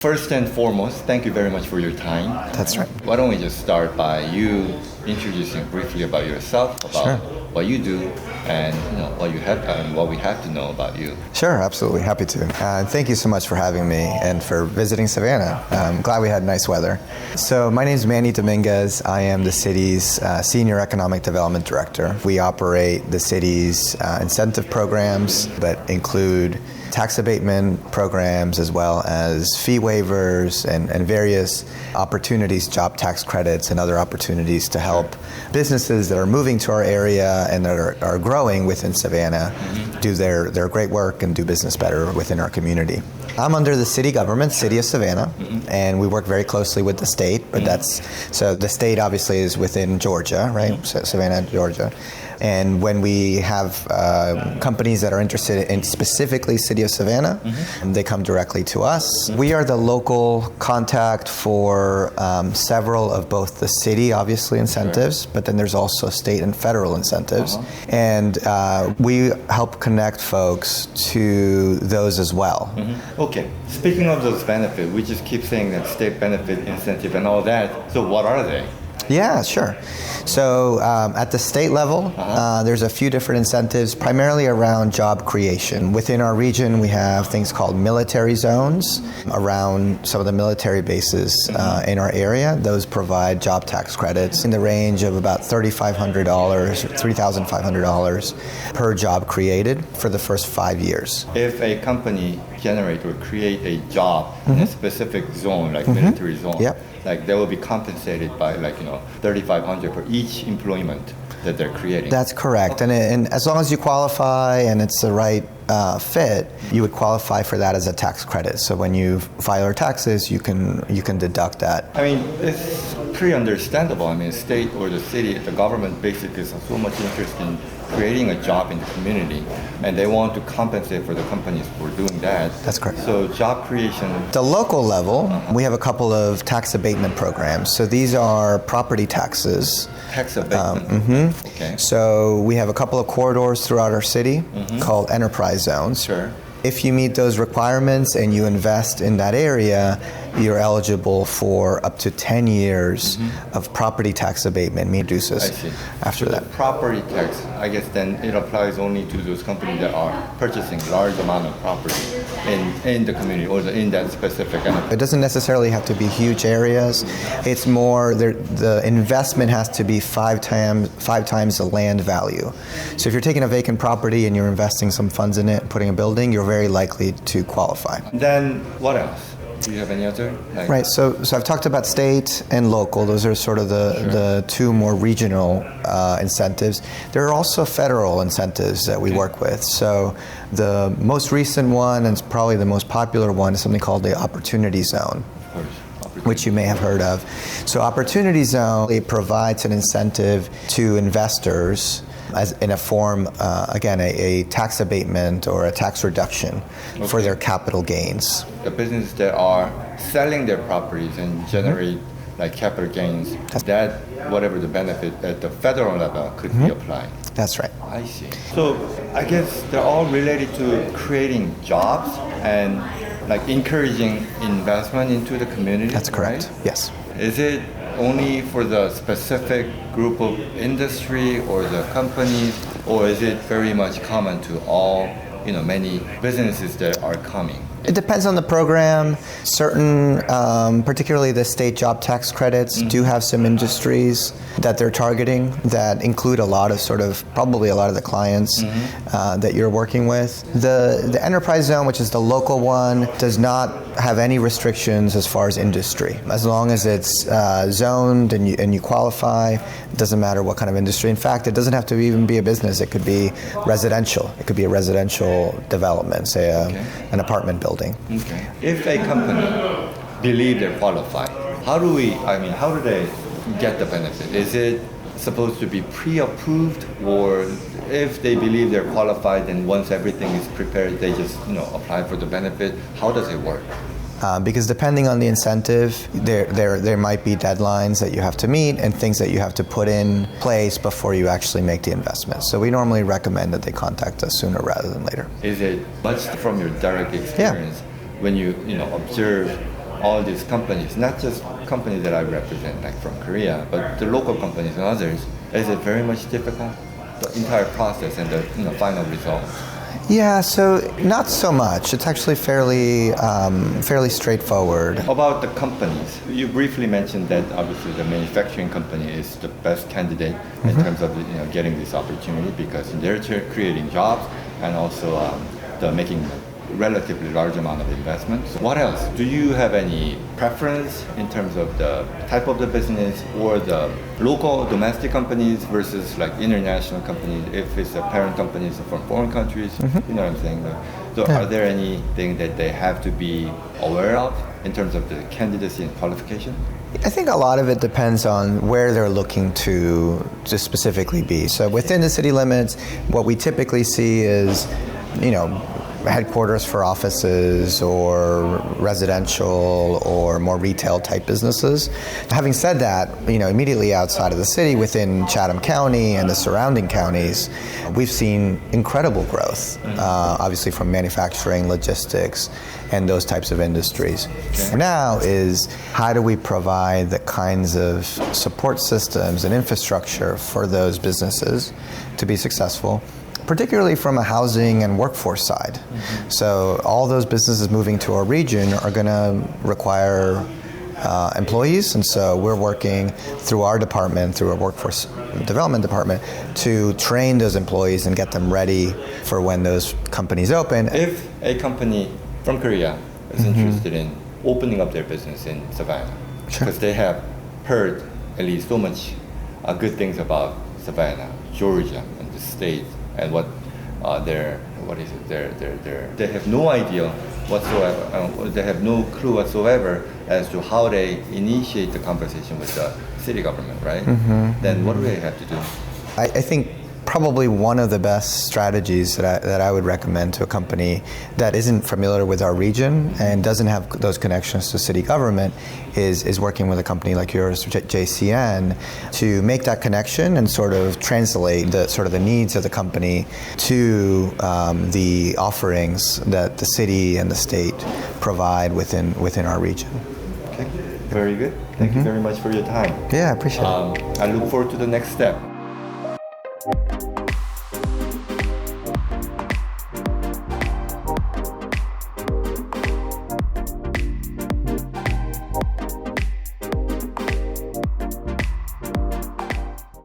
First and foremost, thank you very much for your time. That's right. Why don't we just start by you introducing briefly about yourself, about what you do, and what you have and what we have to know about you. Sure, absolutely. Happy to. Thank you so much for having me and for visiting Savannah. I'm glad we had nice weather. So my name is Manny Dominguez. I am the city's Senior Economic Development Director. We operate the city's incentive programs that include tax abatement programs as well as fee waivers and various opportunities, job tax credits and other opportunities to help businesses that are moving to our area and that are growing within Savannah do their great work and do business better within our community. I'm under the city government, City of Savannah, and we work very closely with the state, but so the state obviously is within Georgia, right? Savannah, Georgia. And when we have companies that are interested in specifically City of Savannah, they come directly to us. We are the local contact for several of both the city, obviously, incentives, but then there's also state and federal incentives. And we help connect folks to those as well. Okay, speaking of those benefits, we just keep saying that state benefit, incentive, and all that. So what are they? Yeah, sure. So at the state level, there's a few different incentives, primarily around job creation. Within our region, we have things called military zones around some of the military bases in our area. Those provide job tax credits in the range of about $3,500 or $3,500 per job created for the first 5 years. If a company generate or create a job in a specific zone, like military zone, like they will be compensated by $3,500 for each employment that they're creating. That's correct, and as long as you qualify and it's the right fit, you would qualify for that as a tax credit. So when you file your taxes, you can deduct that. I mean, it's pretty understandable. I mean, state or the city, the government basically is so much interested in creating a job in the community, and they want to compensate for the companies for doing that. That's correct. So job creation. At the local level, we have a couple of tax abatement programs. So these are property taxes. Tax abatement. Okay. So we have a couple of corridors throughout our city called enterprise zones. Sure. If you meet those requirements and you invest in that area, you're eligible for up to 10 years of property tax abatement. Reduces after so that. The property tax, I guess then it applies only to those companies that are purchasing large amount of property in the community or in that specific enterprise. It doesn't necessarily have to be huge areas. It's more the investment has to be five times the land value. So if you're taking a vacant property and you're investing some funds in it, putting a building, you're very likely to qualify. Then what else? Do you have any other? Right, so I've talked about state and local. Those are sort of the two more regional incentives. There are also federal incentives that we work with. So the most recent one, and probably the most popular one, is something called the Opportunity Zone, which you may have heard of. So Opportunity Zone, it provides an incentive to investors as in a form, again, a tax abatement or a tax reduction for their capital gains. The businesses that are selling their properties and generate like capital gains, that whatever the benefit at the federal level could be applied. That's right. I see. So I guess they're all related to creating jobs and like encouraging investment into the community. That's correct. Right? Yes. Is it only for the specific group of industry or the companies, or is it very much common to all, many businesses that are coming? It depends on the program. Certain, particularly the state job tax credits, do have some industries that they're targeting that include probably a lot of the clients that you're working with. The enterprise zone, which is the local one, does not have any restrictions as far as industry. As long as it's zoned and you qualify, it doesn't matter what kind of industry. In fact, it doesn't have to even be a business. It could be residential. It could be a residential development, say an apartment building. Okay. If a company believe they're qualified, how do they get the benefit? Is it supposed to be pre-approved, or if they believe they're qualified, then once everything is prepared, they just apply for the benefit? How does it work? Because depending on the incentive, there might be deadlines that you have to meet and things that you have to put in place before you actually make the investment. So we normally recommend that they contact us sooner rather than later. Is it much from your direct experience when you observe all these companies, not just companies that I represent, like from Korea, but the local companies and others, is it very much difficult? The entire process and the final result? Yeah, so not so much. It's actually fairly straightforward. About the companies, you briefly mentioned that obviously the manufacturing company is the best candidate in terms of getting this opportunity because they're creating jobs and also they're making relatively large amount of investment. So what else? Do you have any preference in terms of the type of the business or the local domestic companies versus like international companies? If it's a parent companies from foreign countries, you know what I'm saying? So are there anything that they have to be aware of in terms of the candidacy and qualification? I think a lot of it depends on where they're looking to specifically be. So within the city limits, what we typically see is, headquarters for offices or residential or more retail type businesses. Having said that, immediately outside of the city within Chatham County and the surrounding counties, we've seen incredible growth, obviously from manufacturing, logistics, and those types of industries. Okay. Now is how do we provide the kinds of support systems and infrastructure for those businesses to be successful, particularly from a housing and workforce side. So all those businesses moving to our region are going to require employees, and so we're working through our department, through our workforce development department, to train those employees and get them ready for when those companies open. If a company from Korea is interested in opening up their business in Savannah, because they have heard at least so much good things about Savannah, Georgia, and the state, and they have no idea whatsoever, they have no clue whatsoever as to how they initiate the conversation with the city government, right? Then what do they have to do? I think probably one of the best strategies that I would recommend to a company that isn't familiar with our region and doesn't have those connections to city government is working with a company like yours, JCN, to make that connection and sort of translate the needs of the company to the offerings that the city and the state provide within our region. Okay, very good. Thank you very much for your time. Yeah, I appreciate it. I look forward to the next step.